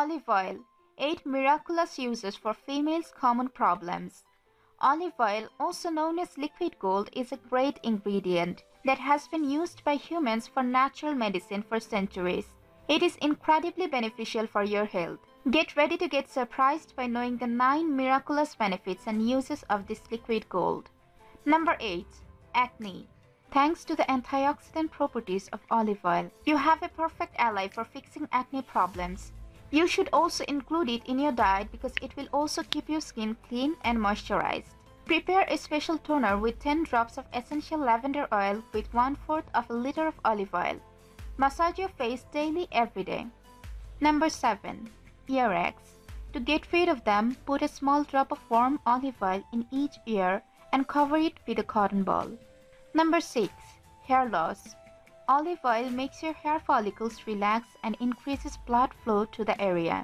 Olive oil. 8 miraculous uses for females' common problems. Olive oil, also known as liquid gold, is a great ingredient that has been used by humans for natural medicine for centuries. It is incredibly beneficial for your health. Get ready to get surprised by knowing the 9 miraculous benefits and uses of this liquid gold. Number 8. Acne. Thanks to the antioxidant properties of olive oil, you have a perfect ally for fixing acne problems. You should also include it in your diet because it will also keep your skin clean and moisturized. Prepare a special toner with 10 drops of essential lavender oil with 1/4 of a liter of olive oil. Massage your face daily every day. Number 7. Earaches. To get rid of them, put a small drop of warm olive oil in each ear and cover it with a cotton ball. Number 6. Hair loss. Olive oil makes your hair follicles relax and increases blood flow to the area.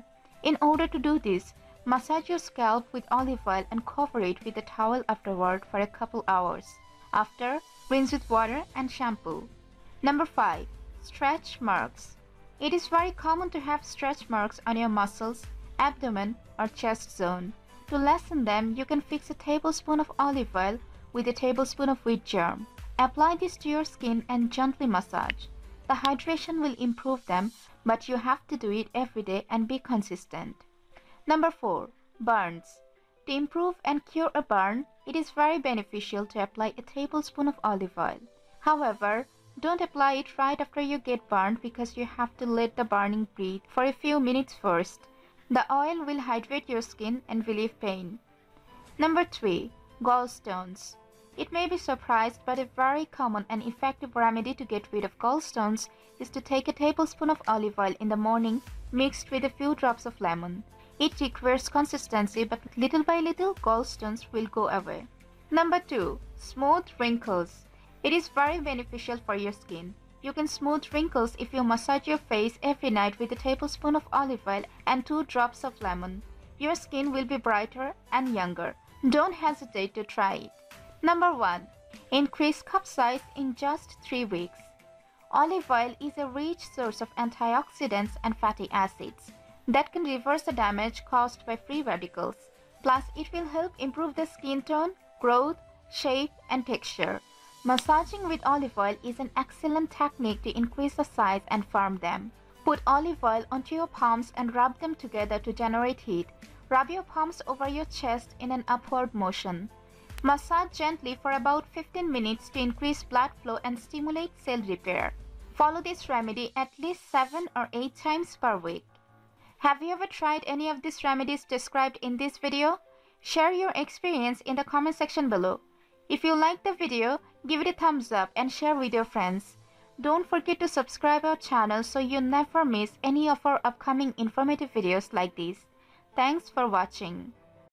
In order to do this, massage your scalp with olive oil and cover it with a towel afterward for a couple hours. After, rinse with water and shampoo. Number 5. Stretch marks. It is very common to have stretch marks on your muscles, abdomen, or chest zone. To lessen them, you can fix a tablespoon of olive oil with a tablespoon of wheat germ. Apply this to your skin and gently massage. The hydration will improve them, but you have to do it every day and be consistent. Number 4. Burns. To improve and cure a burn, it is very beneficial to apply a tablespoon of olive oil. However, don't apply it right after you get burned because you have to let the burning breathe for a few minutes first. The oil will hydrate your skin and relieve pain. Number 3. Gallstones. It may be surprised, but a very common and effective remedy to get rid of gallstones is to take a tablespoon of olive oil in the morning mixed with a few drops of lemon. It requires consistency, but little by little gallstones will go away. Number 2. Smooth wrinkles. It is very beneficial for your skin. You can smooth wrinkles if you massage your face every night with a tablespoon of olive oil and 2 drops of lemon. Your skin will be brighter and younger. Don't hesitate to try it. Number 1. Increase cup size in just 3 weeks. Olive oil is a rich source of antioxidants and fatty acids that can reverse the damage caused by free radicals. Plus, it will help improve the skin tone, growth, shape, and texture. Massaging with olive oil is an excellent technique to increase the size and firm them. Put olive oil onto your palms and rub them together to generate heat. Rub your palms over your chest in an upward motion. Massage gently for about 15 minutes to increase blood flow and stimulate cell repair. Follow this remedy at least 7 or 8 times per week. Have you ever tried any of these remedies described in this video? Share your experience in the comment section below. If you like the video, give it a thumbs up and share with your friends. Don't forget to subscribe our channel so you never miss any of our upcoming informative videos like this. Thanks for watching.